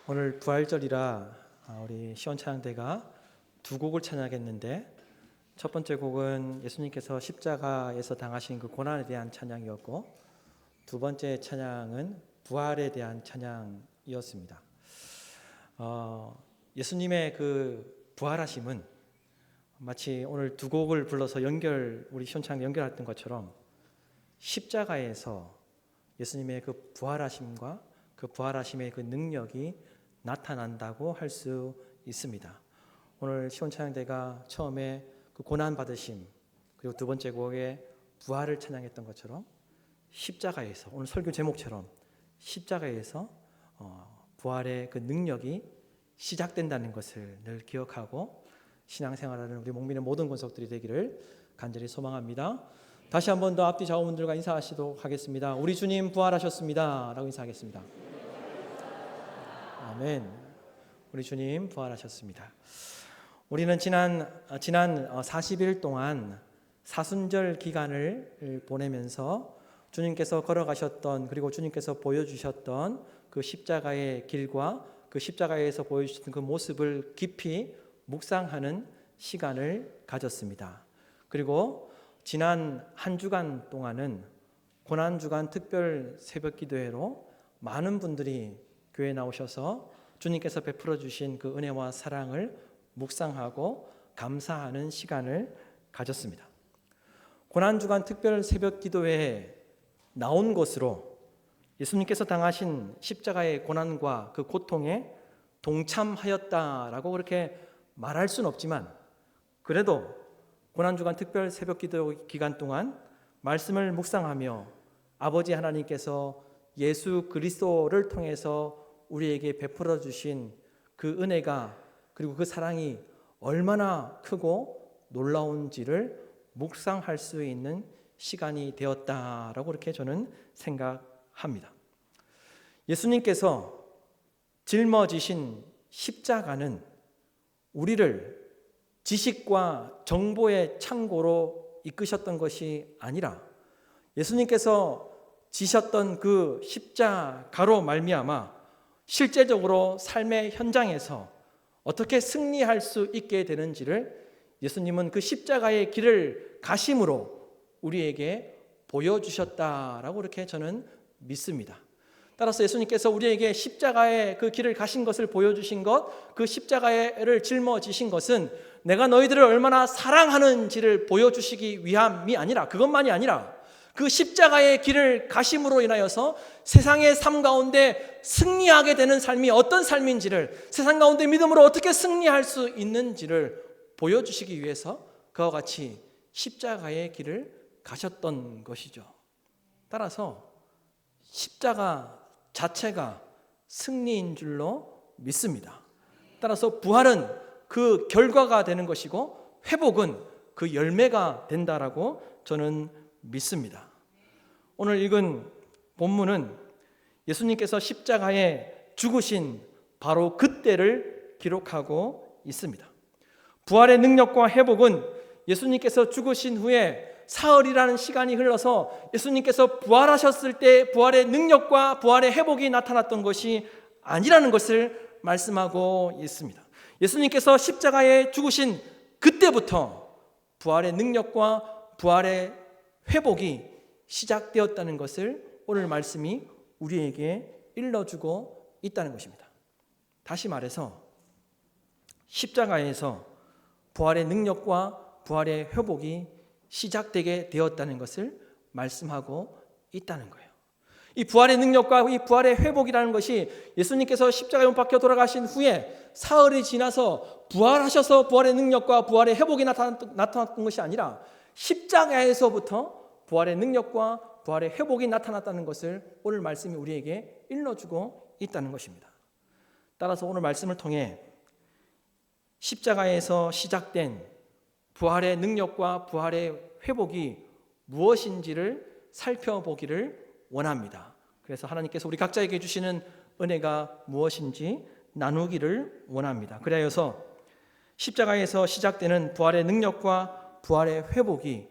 오늘 부활절이라 우리 시원찬양대가 두 곡을 찬양했는데, 첫 번째 곡은 예수님께서 십자가에서 당하신 그 고난에 대한 찬양이었고, 두 번째 찬양은 부활에 대한 찬양이었습니다. 예수님의 그 부활하심은 마치 오늘 두 곡을 불러서 우리 시원찬양 연결했던 것처럼 십자가에서 예수님의 그 부활하심과 그 부활하심의 그 능력이 나타난다고 할 수 있습니다. 오늘 시온찬양대가 처음에 그 고난 받으심, 그리고 두 번째 곡에 부활을 찬양했던 것처럼 십자가에서, 오늘 설교 제목처럼 십자가에서 부활의 그 능력이 시작된다는 것을 늘 기억하고 신앙생활하는 우리 목민의 모든 권속들이 되기를 간절히 소망합니다. 다시 한 번 더 앞뒤 좌우분들과 인사하시도록 하겠습니다. 우리 주님 부활하셨습니다 라고 인사하겠습니다. 아멘. 우리 주님 부활하셨습니다. 우리는 지난 40일 동안 사순절 기간을 보내면서 주님께서 걸어가셨던, 그리고 주님께서 보여주셨던 그 십자가의 길과 그 십자가에서 보여주셨던 그 모습을 깊이 묵상하는 시간을 가졌습니다. 그리고 지난 한 주간 동안은 고난주간 특별 새벽기도회로 많은 분들이 교회에 나오셔서 주님께서 베풀어 주신 그 은혜와 사랑을 묵상하고 감사하는 시간을 가졌습니다. 고난주간 특별 새벽기도회에 나온 것으로 예수님께서 당하신 십자가의 고난과 그 고통에 동참하였다라고 그렇게 말할 수는 없지만, 그래도 고난주간 특별 새벽기도 기간 동안 말씀을 묵상하며 아버지 하나님께서 예수 그리스도를 통해서 우리에게 베풀어 주신 그 은혜가, 그리고 그 사랑이 얼마나 크고 놀라운지를 묵상할 수 있는 시간이 되었다라고 이렇게 저는 생각합니다. 예수님께서 짊어지신 십자가는 우리를 지식과 정보의 창고로 이끄셨던 것이 아니라 예수님께서 지셨던 그 십자가로 말미암아 실제적으로 삶의 현장에서 어떻게 승리할 수 있게 되는지를 예수님은 그 십자가의 길을 가심으로 우리에게 보여주셨다라고 이렇게 저는 믿습니다. 따라서 예수님께서 우리에게 십자가의 그 길을 가신 것을 보여주신 것, 그 십자가를 짊어지신 것은 내가 너희들을 얼마나 사랑하는지를 보여주시기 위함이 아니라, 그것만이 아니라 그 십자가의 길을 가심으로 인하여서 세상의 삶 가운데 승리하게 되는 삶이 어떤 삶인지를, 세상 가운데 믿음으로 어떻게 승리할 수 있는지를 보여주시기 위해서 그와 같이 십자가의 길을 가셨던 것이죠. 따라서 십자가 자체가 승리인 줄로 믿습니다. 따라서 부활은 그 결과가 되는 것이고 회복은 그 열매가 된다라고 저는 믿습니다. 오늘 읽은 본문은 예수님께서 십자가에 죽으신 바로 그때를 기록하고 있습니다. 부활의 능력과 회복은 예수님께서 죽으신 후에 사흘이라는 시간이 흘러서 예수님께서 부활하셨을 때 부활의 능력과 부활의 회복이 나타났던 것이 아니라는 것을 말씀하고 있습니다. 예수님께서 십자가에 죽으신 그때부터 부활의 능력과 부활의 회복이 시작되었다는 것을 오늘 말씀이 우리에게 일러주고 있다는 것입니다. 다시 말해서 십자가에서 부활의 능력과 부활의 회복이 시작되게 되었다는 것을 말씀하고 있다는 거예요. 이 부활의 능력과 이 부활의 회복이라는 것이 예수님께서 십자가에 못 박혀 돌아가신 후에 사흘이 지나서 부활하셔서 부활의 능력과 부활의 회복이 나타났던 것이 아니라 십자가에서부터 부활의 능력과 부활의 회복이 나타났다는 것을 오늘 말씀이 우리에게 일러주고 있다는 것입니다. 따라서 오늘 말씀을 통해 십자가에서 시작된 부활의 능력과 부활의 회복이 무엇인지를 살펴보기를 원합니다. 그래서 하나님께서 우리 각자에게 주시는 은혜가 무엇인지 나누기를 원합니다. 그래서 십자가에서 시작되는 부활의 능력과 부활의 회복이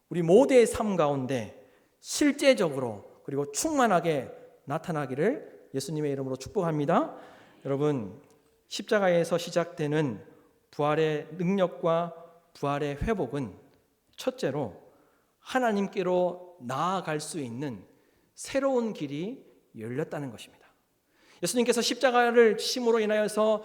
우리 모두의 삶 가운데 실제적으로 그리고 충만하게 나타나기를 예수님의 이름으로 축복합니다. 여러분, 십자가에서 시작되는 부활의 능력과 부활의 회복은 첫째로 하나님께로 나아갈 수 있는 새로운 길이 열렸다는 것입니다. 예수님께서 십자가를 지심으로 인하여서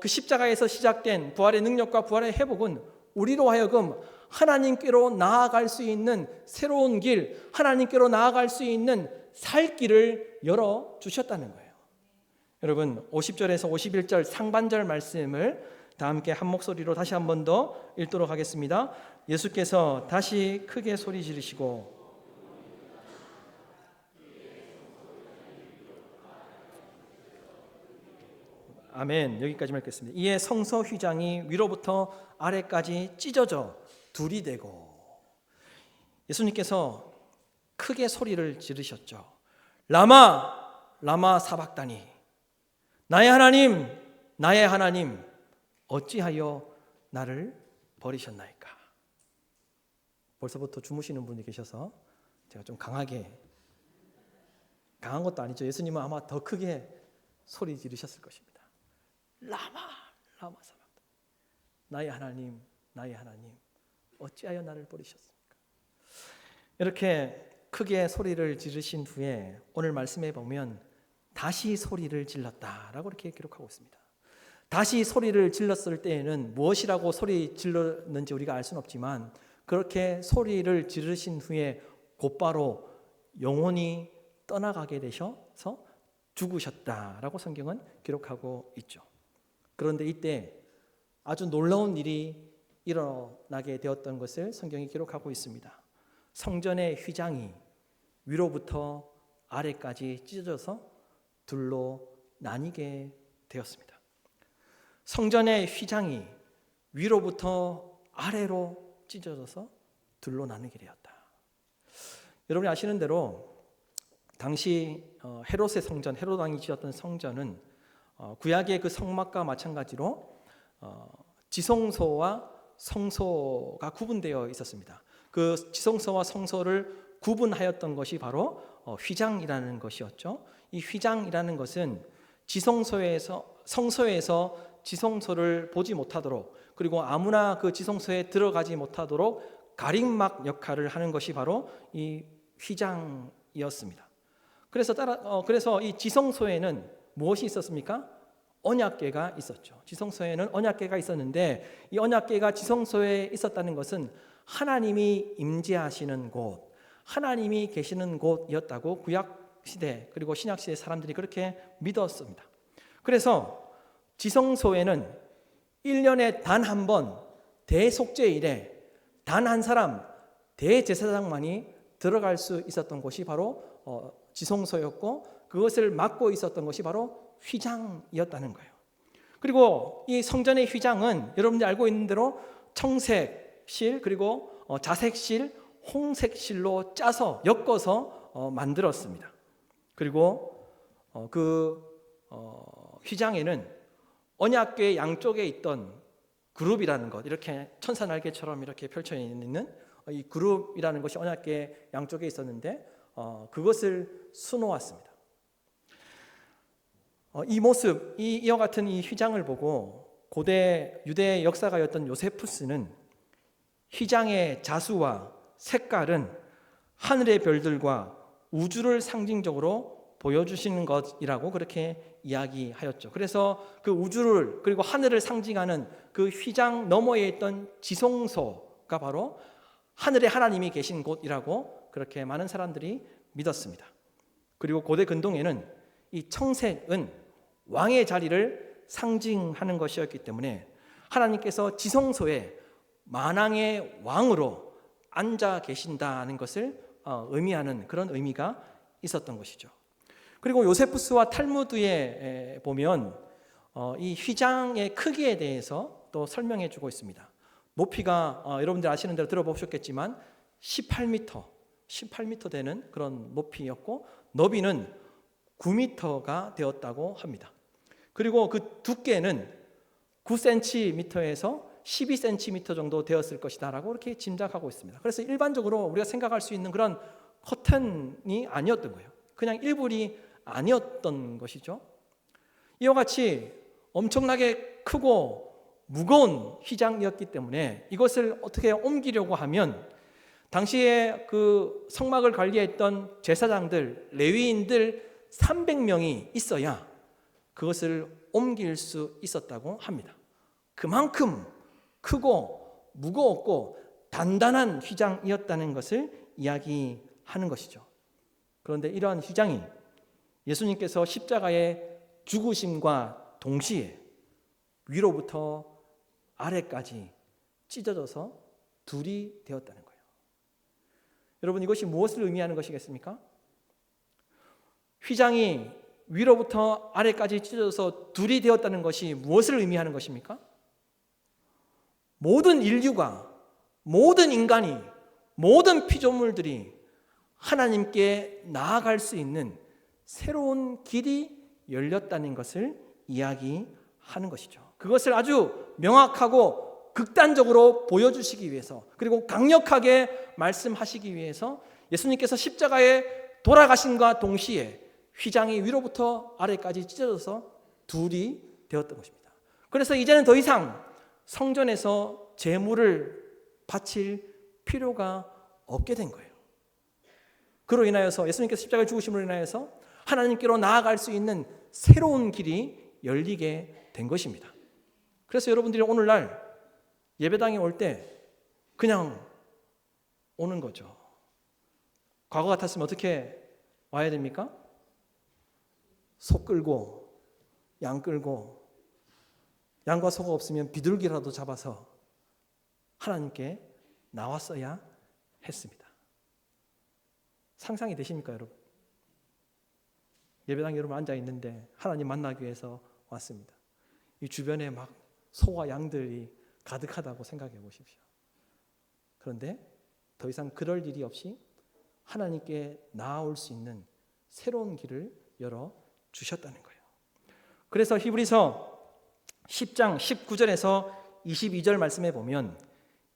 그 십자가에서 시작된 부활의 능력과 부활의 회복은 우리로 하여금 하나님께로 나아갈 수 있는 새로운 길, 하나님께로 나아갈 수 있는 살 길을 열어주셨다는 거예요. 여러분, 50절에서 51절 상반절 말씀을 다 함께 한 목소리로 다시 한 번 더 읽도록 하겠습니다. 예수께서 다시 크게 소리 지르시고 아멘. 여기까지만 읽겠습니다. 이에 성서 휘장이 위로부터 아래까지 찢어져 둘이 되고, 예수님께서 크게 소리를 지르셨죠. 라마 라마 사박다니, 나의 하나님 나의 하나님 어찌하여 나를 버리셨나이까. 벌써부터 주무시는 분이 계셔서 제가 좀 강한 것도 아니죠. 예수님은 아마 더 크게 소리 지르셨을 것입니다. 라마 라마 사박다니, 나의 하나님 나의 하나님 어찌하여 나를 버리셨습니까? 이렇게 크게 소리를 지르신 후에 오늘 말씀에 보면 다시 소리를 질렀다라고 이렇게 기록하고 있습니다. 다시 소리를 질렀을 때에는 무엇이라고 소리 질렀는지 우리가 알 수는 없지만, 그렇게 소리를 지르신 후에 곧바로 영혼이 떠나가게 되셔서 죽으셨다라고 성경은 기록하고 있죠. 그런데 이때 아주 놀라운 일이 일어나게 되었던 것을 성경이 기록하고 있습니다. 성전의 휘장이 위로부터 아래까지 찢어져서 둘로 나뉘게 되었습니다. 성전의 휘장이 위로부터 아래로 찢어져서 둘로 나누게 되었다. 여러분이 아시는 대로 당시 헤롯의 성전, 헤롯 왕이 지었던 성전은 구약의 그 성막과 마찬가지로 지성소와 성소가 구분되어 있었습니다. 그 지성소와 성소를 구분하였던 것이 바로 휘장이라는 것이었죠. 이 휘장이라는 것은 성소에서 지성소를 보지 못하도록, 그리고 아무나 그 지성소에 들어가지 못하도록 가림막 역할을 하는 것이 바로 이 휘장이었습니다. 그래서 이 지성소에는 무엇이 있었습니까? 언약궤가 있었죠. 지성소에는 언약궤가 있었는데, 이 언약궤가 지성소에 있었다는 것은 하나님이 임재하시는 곳, 하나님이 계시는 곳이었다고 구약 시대 그리고 신약 시대 사람들이 그렇게 믿었습니다. 그래서 지성소에는 1년에 단 한 번 대속죄일에 단 한 사람 대제사장만이 들어갈 수 있었던 곳이 바로 지성소였고, 그것을 막고 있었던 것이 바로 휘장이었다는 거예요. 그리고 이 성전의 휘장은 여러분들이 알고 있는 대로 청색실 그리고 자색실, 홍색실로 짜서 엮어서 만들었습니다. 그리고 그 휘장에는 언약궤 양쪽에 있던 그룹이라는 것, 이렇게 천사 날개처럼 이렇게 펼쳐 있는 이 그룹이라는 것이 언약궤 양쪽에 있었는데 그것을 수놓았습니다. 이 모습, 이와 같은 이 휘장을 보고 고대 유대 역사가였던 요세푸스는 휘장의 자수와 색깔은 하늘의 별들과 우주를 상징적으로 보여주시는 것이라고 그렇게 이야기하였죠. 그래서 그 우주를 그리고 하늘을 상징하는 그 휘장 너머에 있던 지성소가 바로 하늘에 하나님이 계신 곳이라고 그렇게 많은 사람들이 믿었습니다. 그리고 고대 근동에는 이 청색은 왕의 자리를 상징하는 것이었기 때문에 하나님께서 지성소에 만왕의 왕으로 앉아 계신다는 것을 의미하는 그런 의미가 있었던 것이죠. 그리고 요세푸스와 탈무드에 보면 이 휘장의 크기에 대해서 또 설명해 주고 있습니다. 높이가 여러분들 아시는 대로 들어보셨겠지만 18m 되는 그런 높이였고, 너비는 9m가 되었다고 합니다. 그리고 그 두께는 9cm에서 12cm 정도 되었을 것이다 라고 이렇게 짐작하고 있습니다. 그래서 일반적으로 우리가 생각할 수 있는 그런 커튼이 아니었던 거예요. 그냥 일부리 아니었던 것이죠. 이와 같이 엄청나게 크고 무거운 휘장이었기 때문에 이것을 어떻게 옮기려고 하면 당시에 그 성막을 관리했던 제사장들, 레위인들 300명이 있어야 그것을 옮길 수 있었다고 합니다. 그만큼 크고 무거웠고 단단한 휘장이었다는 것을 이야기하는 것이죠. 그런데 이러한 휘장이 예수님께서 십자가의 죽으심과 동시에 위로부터 아래까지 찢어져서 둘이 되었다는 거예요. 여러분, 이것이 무엇을 의미하는 것이겠습니까? 휘장이 위로부터 아래까지 찢어져서 둘이 되었다는 것이 무엇을 의미하는 것입니까? 모든 인류가, 모든 인간이, 모든 피조물들이 하나님께 나아갈 수 있는 새로운 길이 열렸다는 것을 이야기하는 것이죠. 그것을 아주 명확하고 극단적으로 보여주시기 위해서, 그리고 강력하게 말씀하시기 위해서 예수님께서 십자가에 돌아가심과 동시에 휘장이 위로부터 아래까지 찢어져서 둘이 되었던 것입니다. 그래서 이제는 더 이상 성전에서 제물을 바칠 필요가 없게 된 거예요. 그로 인하여서 예수님께서 십자가의 죽으심으로 인하여서 하나님께로 나아갈 수 있는 새로운 길이 열리게 된 것입니다. 그래서 여러분들이 오늘날 예배당에 올 때 그냥 오는 거죠. 과거 같았으면 어떻게 와야 됩니까? 소 끌고, 양 끌고, 양과 소가 없으면 비둘기라도 잡아서 하나님께 나왔어야 했습니다. 상상이 되십니까, 여러분? 예배당에 여러분 앉아 있는데 하나님 만나기 위해서 왔습니다. 이 주변에 막 소와 양들이 가득하다고 생각해 보십시오. 그런데 더 이상 그럴 일이 없이 하나님께 나아올 수 있는 새로운 길을 열어 주셨다는 거예요. 그래서 히브리서 10장 19절에서 22절 말씀에 보면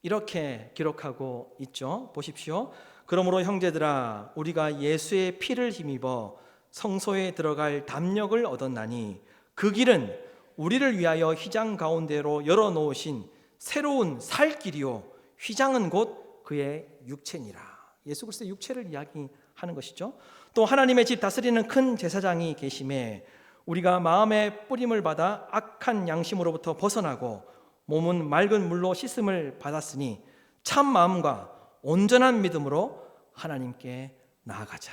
이렇게 기록하고 있죠. 보십시오. 그러므로 형제들아, 우리가 예수의 피를 힘입어 성소에 들어갈 담력을 얻었나니 그 길은 우리를 위하여 휘장 가운데로 열어놓으신 새로운 살 길이요 휘장은 곧 그의 육체니라. 예수 그리스도의 육체를 이야기하는 것이죠. 또 하나님의 집 다스리는 큰 제사장이 계심에 우리가 마음의 뿌림을 받아 악한 양심으로부터 벗어나고 몸은 맑은 물로 씻음을 받았으니 참 마음과 온전한 믿음으로 하나님께 나아가자.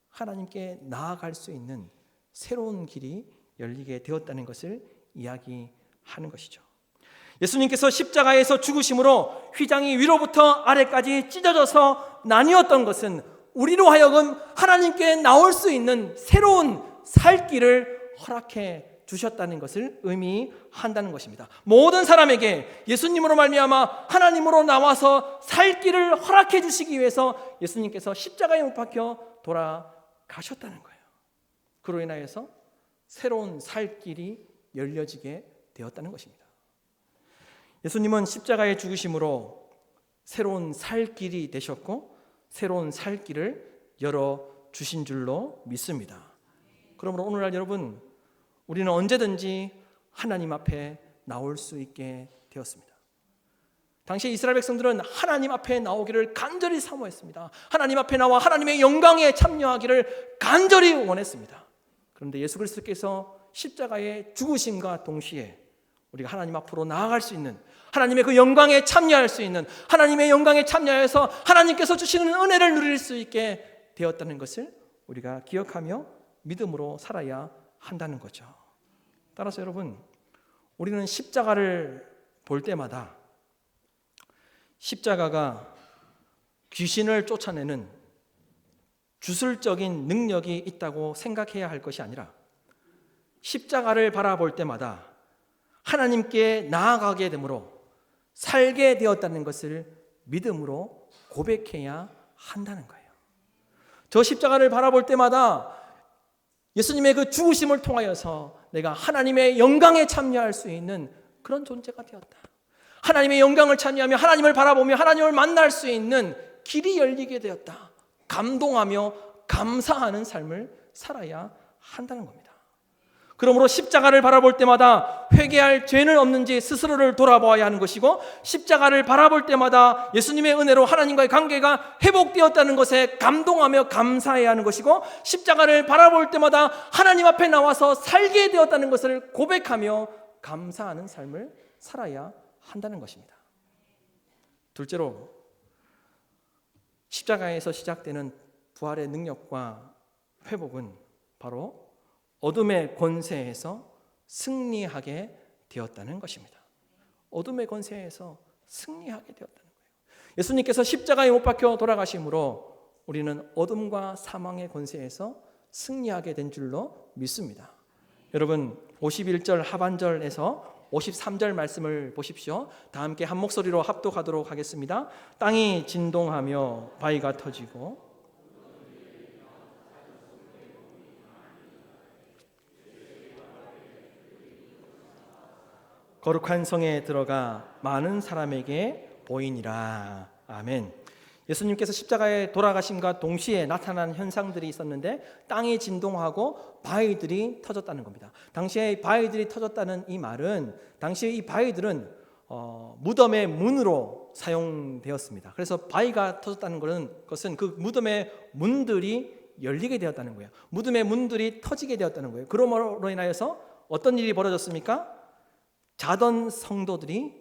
하나님께 나아갈 수 있는 새로운 길이 열리게 되었다는 것을 이야기하는 것이죠. 예수님께서 십자가에서 죽으심으로 휘장이 위로부터 아래까지 찢어져서 나뉘었던 것은 우리로 하여금 하나님께 나올 수 있는 새로운 살 길을 허락해 주셨다는 것을 의미한다는 것입니다. 모든 사람에게 예수님으로 말미암아 하나님으로 나와서 살 길을 허락해 주시기 위해서 예수님께서 십자가에 못 박혀 돌아가셨다는 거예요. 그로 인하여서 새로운 살 길이 열려지게 되었다는 것입니다. 예수님은 십자가의 죽으심으로 새로운 살 길이 되셨고 새로운 살 길을 열어주신 줄로 믿습니다. 그러므로 오늘날 여러분, 우리는 언제든지 하나님 앞에 나올 수 있게 되었습니다. 당시 이스라엘 백성들은 하나님 앞에 나오기를 간절히 사모했습니다. 하나님 앞에 나와 하나님의 영광에 참여하기를 간절히 원했습니다. 그런데 예수 그리스도께서 십자가의 죽으심과 동시에 우리가 하나님 앞으로 나아갈 수 있는, 하나님의 그 영광에 참여할 수 있는, 하나님의 영광에 참여해서 하나님께서 주시는 은혜를 누릴 수 있게 되었다는 것을 우리가 기억하며 믿음으로 살아야 한다는 거죠. 따라서 여러분, 우리는 십자가를 볼 때마다 십자가가 귀신을 쫓아내는 주술적인 능력이 있다고 생각해야 할 것이 아니라 십자가를 바라볼 때마다 하나님께 나아가게 되므로 살게 되었다는 것을 믿음으로 고백해야 한다는 거예요. 저 십자가를 바라볼 때마다 예수님의 그 죽으심을 통하여서 내가 하나님의 영광에 참여할 수 있는 그런 존재가 되었다. 하나님의 영광을 참여하며 하나님을 바라보며 하나님을 만날 수 있는 길이 열리게 되었다. 감동하며 감사하는 삶을 살아야 한다는 겁니다. 그러므로 십자가를 바라볼 때마다 회개할 죄는 없는지 스스로를 돌아보아야 하는 것이고, 십자가를 바라볼 때마다 예수님의 은혜로 하나님과의 관계가 회복되었다는 것에 감동하며 감사해야 하는 것이고, 십자가를 바라볼 때마다 하나님 앞에 나와서 살게 되었다는 것을 고백하며 감사하는 삶을 살아야 한다는 것입니다. 둘째로, 십자가에서 시작되는 부활의 능력과 회복은 바로 어둠의 권세에서 승리하게 되었다는 것입니다. 어둠의 권세에서 승리하게 되었다는 거예요. 예수님께서 십자가에 못 박혀 돌아가심으로 우리는 어둠과 사망의 권세에서 승리하게 된 줄로 믿습니다. 여러분, 51절 하반절에서 53절 말씀을 보십시오. 다 함께 한 목소리로 합독하도록 하겠습니다. 땅이 진동하며 바위가 터지고 거룩한 성에 들어가 많은 사람에게 보이니라. 아멘. 예수님께서 십자가에 돌아가심과 동시에 나타난 현상들이 있었는데, 땅이 진동하고 바위들이 터졌다는 겁니다. 당시에 바위들이 터졌다는 이 말은, 당시에 이 바위들은 무덤의 문으로 사용되었습니다. 그래서 바위가 터졌다는 것은 그 무덤의 문들이 열리게 되었다는 거예요. 무덤의 문들이 터지게 되었다는 거예요. 그러므로 인하여서 어떤 일이 벌어졌습니까? 자던 성도들이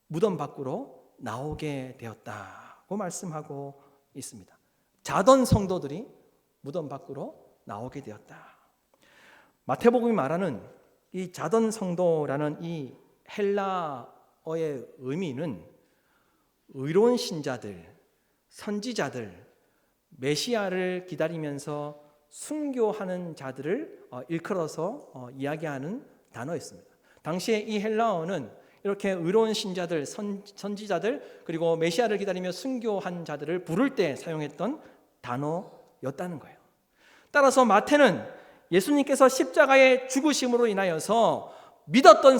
무덤 밖으로 나오게 되었다고 말씀하고 있습니다. 자던 성도들이 무덤 밖으로 나오게 되었다. 마태복음이 말하는 이 자던 성도라는 이 헬라어의 의미는 의로운 신자들, 선지자들, 메시아를 기다리면서 순교하는 자들을 일컬어서 이야기하는 단어였습니다. 당시에 이 헬라어는 이렇게 의로운 신자들, 선지자들, 그리고 메시아를 기다리며 순교한 자들을 부를 때 사용했던 단어였다는 거예요. 따라서 마태는 예수님께서 십자가의 죽으심으로 인하여서 믿던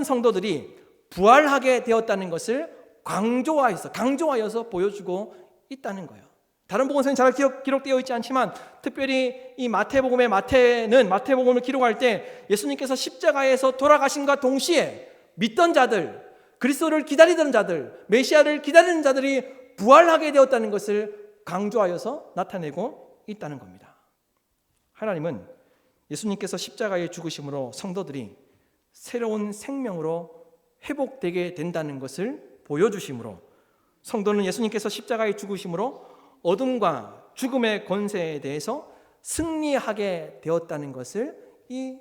성도들이 부활하게 되었다는 것을 강조하여서 보여주고 있다는 거예요. 다른 복음서는 잘 기록되어 있지 않지만, 특별히 이 마태복음을 기록할 때 예수님께서 십자가에서 돌아가심과 동시에 믿던 자들, 그리스도를 기다리던 자들, 메시아를 기다리는 자들이 부활하게 되었다는 것을 강조하여서 나타내고 있다는 겁니다. 하나님은 예수님께서 십자가에 죽으심으로 성도들이 새로운 생명으로 회복되게 된다는 것을 보여주심으로, 성도는 예수님께서 십자가에 죽으심으로 어둠과 죽음의 권세에 대해서 승리하게 되었다는 것을 이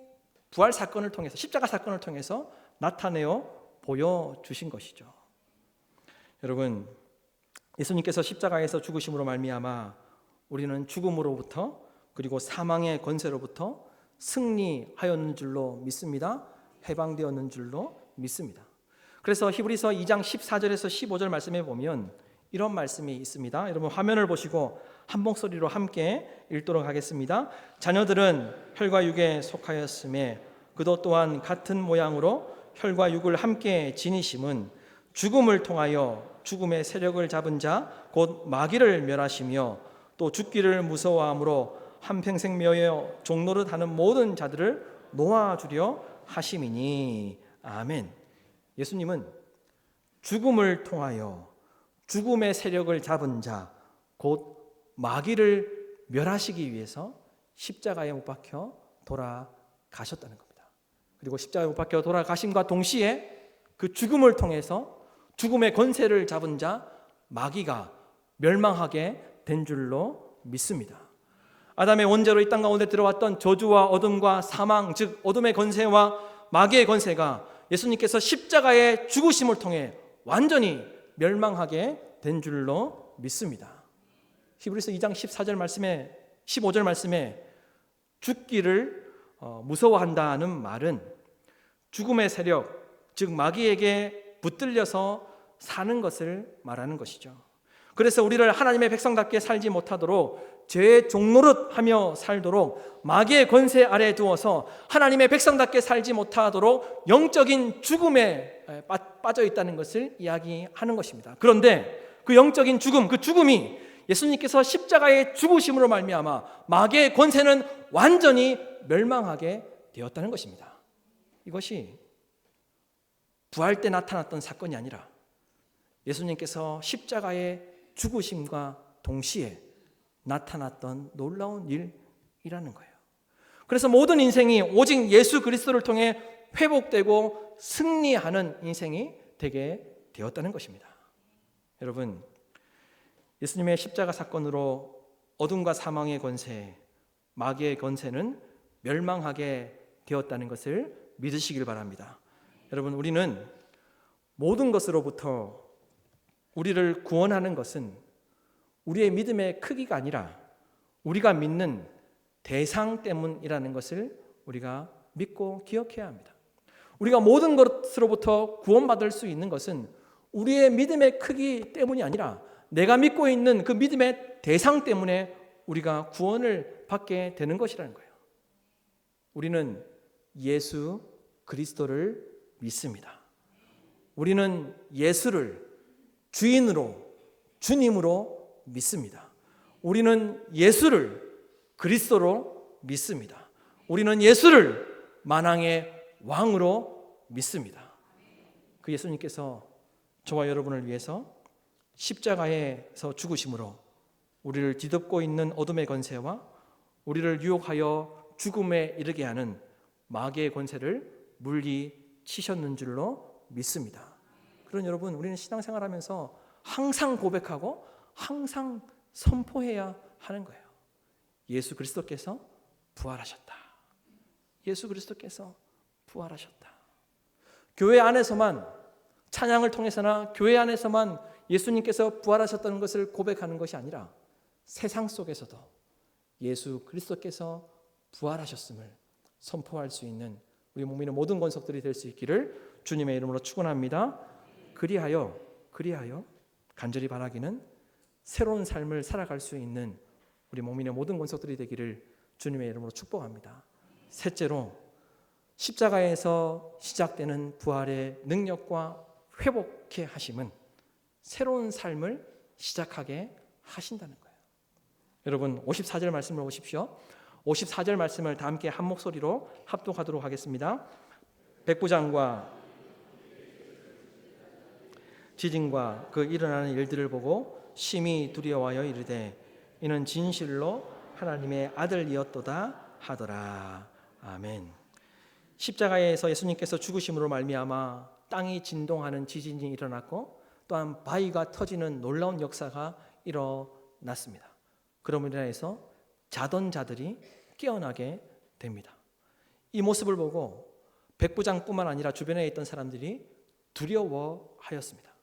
부활 사건을 통해서, 십자가 사건을 통해서 나타내어 보여주신 것이죠. 여러분, 예수님께서 십자가에서 죽으심으로 말미암아 우리는 죽음으로부터, 그리고 사망의 권세로부터 승리하였는 줄로 믿습니다. 해방되었는 줄로 믿습니다. 그래서 히브리서 2장 14절에서 15절 말씀에 보면 이런 말씀이 있습니다. 여러분, 화면을 보시고 한 목소리로 함께 읽도록 하겠습니다. 자녀들은 혈과 육에 속하였음에 그도 또한 같은 모양으로 혈과 육을 함께 지니심은 죽음을 통하여 죽음의 세력을 잡은 자 곧 마귀를 멸하시며 또 죽기를 무서워함으로 한평생 멸하여 종노릇 하는 모든 자들을 놓아주려 하심이니. 아멘. 예수님은 죽음을 통하여 죽음의 세력을 잡은 자 곧 마귀를 멸하시기 위해서 십자가에 못 박혀 돌아가셨다는 겁니다. 그리고 십자가에 못 박혀 돌아가심과 동시에 그 죽음을 통해서 죽음의 권세를 잡은 자 마귀가 멸망하게 된 줄로 믿습니다. 아담의 원죄로 이 땅 가운데 들어왔던 저주와 어둠과 사망, 즉 어둠의 권세와 마귀의 권세가 예수님께서 십자가의 죽으심을 통해 완전히 멸망하게 된 줄로 믿습니다. 히브리서 2장 14절 말씀에 15절 말씀에 죽기를 무서워한다는 말은 죽음의 세력, 즉 마귀에게 붙들려서 사는 것을 말하는 것이죠. 그래서 우리를 하나님의 백성답게 살지 못하도록 죄의 종노릇하며 살도록 마귀의 권세 아래에 두어서 하나님의 백성답게 살지 못하도록 영적인 죽음에 빠져 있다는 것을 이야기하는 것입니다. 그런데 그 영적인 죽음, 그 죽음이 예수님께서 십자가의 죽으심으로 말미암아 마귀의 권세는 완전히 멸망하게 되었다는 것입니다. 이것이 부활 때 나타났던 사건이 아니라 예수님께서 십자가의 죽으심과 동시에 나타났던 놀라운 일이라는 거예요. 그래서 모든 인생이 오직 예수 그리스도를 통해 회복되고 승리하는 인생이 되게 되었다는 것입니다. 여러분, 예수님의 십자가 사건으로 어둠과 사망의 권세, 마귀의 권세는 멸망하게 되었다는 것을 믿으시길 바랍니다. 여러분, 우리는 모든 것으로부터 우리를 구원하는 것은 우리의 믿음의 크기가 아니라 우리가 믿는 대상 때문이라는 것을 우리가 믿고 기억해야 합니다. 우리가 모든 것으로부터 구원받을 수 있는 것은 우리의 믿음의 크기 때문이 아니라 내가 믿고 있는 그 믿음의 대상 때문에 우리가 구원을 받게 되는 것이라는 거예요. 우리는 예수 그리스도를 믿습니다. 우리는 예수를 주인으로, 주님으로 믿습니다. 우리는 예수를 그리스도로 믿습니다. 우리는 예수를 만왕의 왕으로 믿습니다. 그 예수님께서 저와 여러분을 위해서 십자가에서 죽으심으로 우리를 뒤덮고 있는 어둠의 권세와 우리를 유혹하여 죽음에 이르게 하는 마귀의 권세를 물리치셨는 줄로 믿습니다. 그런 여러분, 우리는 신앙생활하면서 항상 고백하고 항상 선포해야 하는 거예요. 예수 그리스도께서 부활하셨다. 예수 그리스도께서 부활하셨다. 교회 안에서만, 찬양을 통해서나 교회 안에서만 예수님께서 부활하셨다는 것을 고백하는 것이 아니라 세상 속에서도 예수 그리스도께서 부활하셨음을 선포할 수 있는 우리 몸의 모든 권속들이 될 수 있기를 주님의 이름으로 축원합니다. 그리하여 간절히 바라기는 새로운 삶을 살아갈 수 있는 우리 몸의 모든 권속들이 되기를 주님의 이름으로 축복합니다. 셋째로, 십자가에서 시작되는 부활의 능력과 회복케 하심은 새로운 삶을 시작하게 하신다는 거예요. 여러분, 54절 말씀을 보십시오. 54절 말씀을 다 함께 한 목소리로 합독하도록 하겠습니다. 백부장과 지진과 그 일어나는 일들을 보고 심히 두려워하여 이르되 이는 진실로 하나님의 아들이었도다 하더라. 아멘. 십자가에서 예수님께서 죽으심으로 말미암아 땅이 진동하는 지진이 일어났고 또한 바위가 터지는 놀라운 역사가 일어났습니다. 그러므로 인해서 자던 자들이 깨어나게 됩니다. 이 모습을 보고 백부장뿐만 아니라 주변에 있던 사람들이 두려워하였습니다.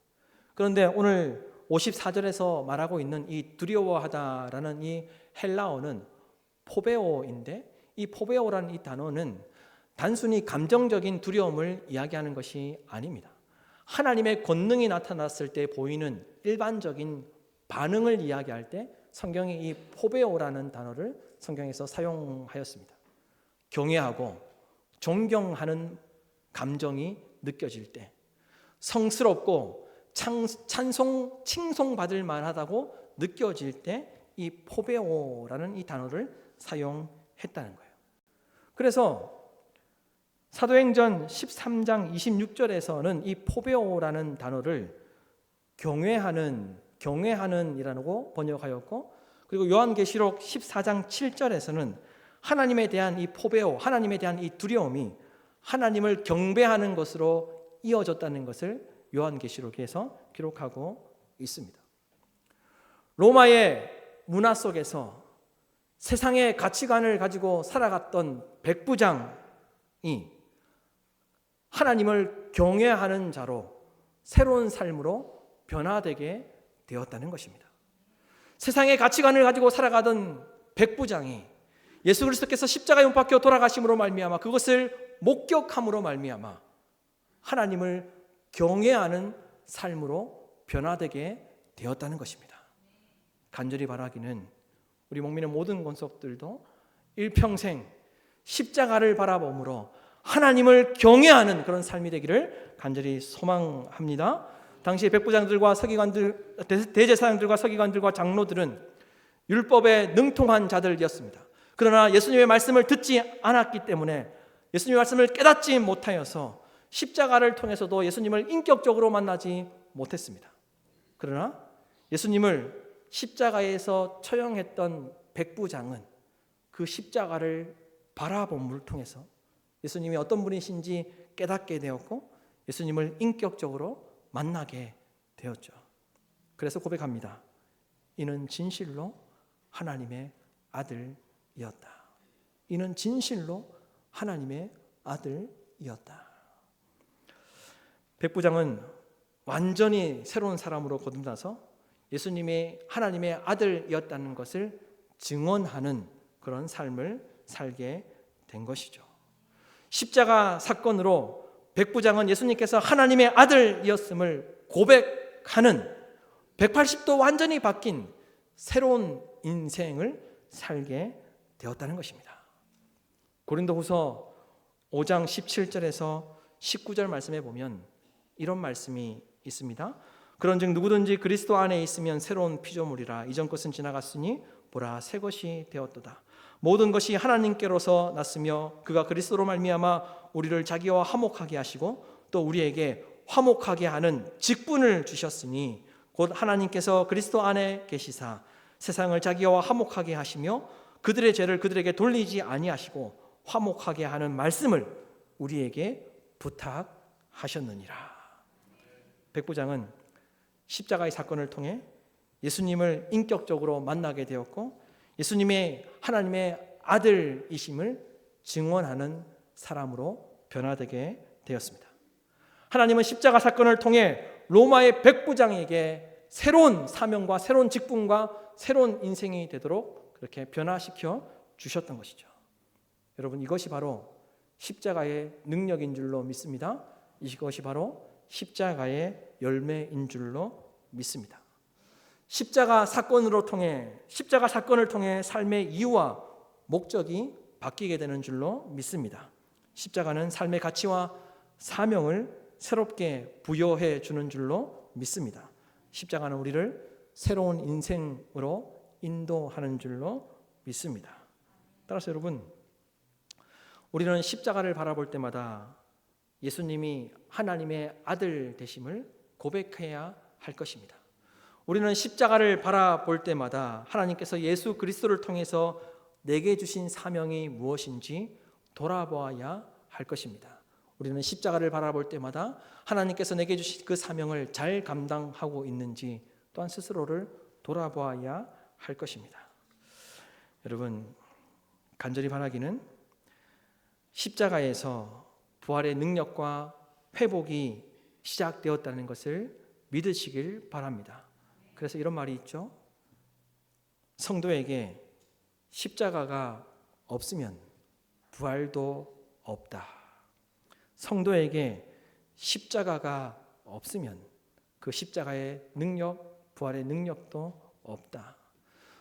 그런데 오늘 54절에서 말하고 있는 이 두려워하다라는 이 헬라어는 포베오인데, 이 포베오라는 이 단어는 단순히 감정적인 두려움을 이야기하는 것이 아닙니다. 하나님의 권능이 나타났을 때 보이는 일반적인 반응을 이야기할 때 성경이 이 포베오라는 단어를 성경에서 사용하였습니다. 경외하고 존경하는 감정이 느껴질 때, 성스럽고 칭송받을 만하다고 느껴질 때 이 포베오라는 이 단어를 사용했다는 거예요. 그래서 사도행전 13장 26절에서는 이 포베오라는 단어를 경외하는이라고 번역하였고, 그리고 요한계시록 14장 7절에서는 하나님에 대한 이 포베오, 하나님에 대한 이 두려움이 하나님을 경배하는 것으로 이어졌다는 것을 요한계시록에서 기록하고 있습니다. 로마의 문화 속에서 세상의 가치관을 가지고 살아갔던 백부장이 하나님을 경외하는 자로 새로운 삶으로 변화되게 되었다는 것입니다. 세상의 가치관을 가지고 살아가던 백부장이 예수 그리스도께서 십자가에 못 박혀 돌아가심으로 말미암아 그것을 목격함으로 말미암아 하나님을 경외하는 삶으로 변화되게 되었다는 것입니다. 간절히 바라기는 우리 목민의 모든 권속들도 일평생 십자가를 바라봄으로 하나님을 경외하는 그런 삶이 되기를 간절히 소망합니다. 당시 백부장들과 서기관들, 대제사장들과 서기관들과 장로들은 율법에 능통한 자들이었습니다. 그러나 예수님의 말씀을 듣지 않았기 때문에 예수님의 말씀을 깨닫지 못하여서 십자가를 통해서도 예수님을 인격적으로 만나지 못했습니다. 그러나 예수님을 십자가에서 처형했던 백부장은 그 십자가를 바라봄을 통해서 예수님이 어떤 분이신지 깨닫게 되었고 예수님을 인격적으로 만나게 되었죠. 그래서 고백합니다. 이는 진실로 하나님의 아들이었다. 이는 진실로 하나님의 아들이었다. 백부장은 완전히 새로운 사람으로 거듭나서 예수님이 하나님의 아들이었다는 것을 증언하는 그런 삶을 살게 된 것이죠. 십자가 사건으로 백부장은 예수님께서 하나님의 아들이었음을 고백하는 180도 완전히 바뀐 새로운 인생을 살게 되었다는 것입니다. 고린도후서 5장 17절에서 19절 말씀에 보면 이런 말씀이 있습니다. 그런즉 누구든지 그리스도 안에 있으면 새로운 피조물이라. 이전 것은 지나갔으니 보라 새 것이 되었도다. 모든 것이 하나님께로서 났으며 그가 그리스도로 말미암아 우리를 자기와 화목하게 하시고 또 우리에게 화목하게 하는 직분을 주셨으니 곧 하나님께서 그리스도 안에 계시사 세상을 자기와 화목하게 하시며 그들의 죄를 그들에게 돌리지 아니하시고 화목하게 하는 말씀을 우리에게 부탁하셨느니라. 백부장은 십자가의 사건을 통해 예수님을 인격적으로 만나게 되었고 예수님의 하나님의 아들이심을 증언하는 사람으로 변화되게 되었습니다. 하나님은 십자가 사건을 통해 로마의 백부장에게 새로운 사명과 새로운 직분과 새로운 인생이 되도록 그렇게 변화시켜 주셨던 것이죠. 여러분, 이것이 바로 십자가의 능력인 줄로 믿습니다. 이것이 바로 십자가의 열매인 줄로 믿습니다. 십자가 사건을 통해 삶의 이유와 목적이 바뀌게 되는 줄로 믿습니다. 십자가는 삶의 가치와 사명을 새롭게 부여해 주는 줄로 믿습니다. 십자가는 우리를 새로운 인생으로 인도하는 줄로 믿습니다. 따라서 여러분, 우리는 십자가를 바라볼 때마다 예수님이 하나님의 아들 되심을 고백해야 할 것입니다. 우리는 십자가를 바라볼 때마다 하나님께서 예수 그리스도를 통해서 내게 주신 사명이 무엇인지 돌아보아야 할 것입니다. 우리는 십자가를 바라볼 때마다 하나님께서 내게 주신 그 사명을 잘 감당하고 있는지 또한 스스로를 돌아보아야 할 것입니다. 여러분, 간절히 바라기는 십자가에서 부활의 능력과 회복이 시작되었다는 것을 믿으시길 바랍니다. 그래서 이런 말이 있죠. 성도에게 십자가가 없으면 부활도 없다. 성도에게 십자가가 없으면 그 십자가의 능력, 부활의 능력도 없다.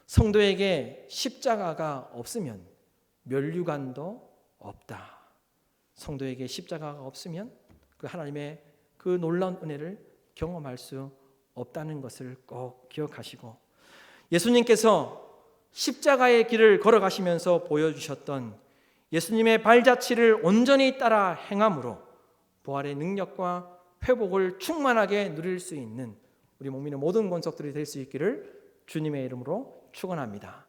성도에게 십자가가 없으면 면류관도 없다. 성도에게 십자가가 없으면 그 하나님의 그 놀라운 은혜를 경험할 수 없다는 것을 꼭 기억하시고, 예수님께서 십자가의 길을 걸어가시면서 보여주셨던 예수님의 발자취를 온전히 따라 행함으로 부활의 능력과 회복을 충만하게 누릴 수 있는 우리 몸 있는 모든 권속들이 될 수 있기를 주님의 이름으로 축원합니다.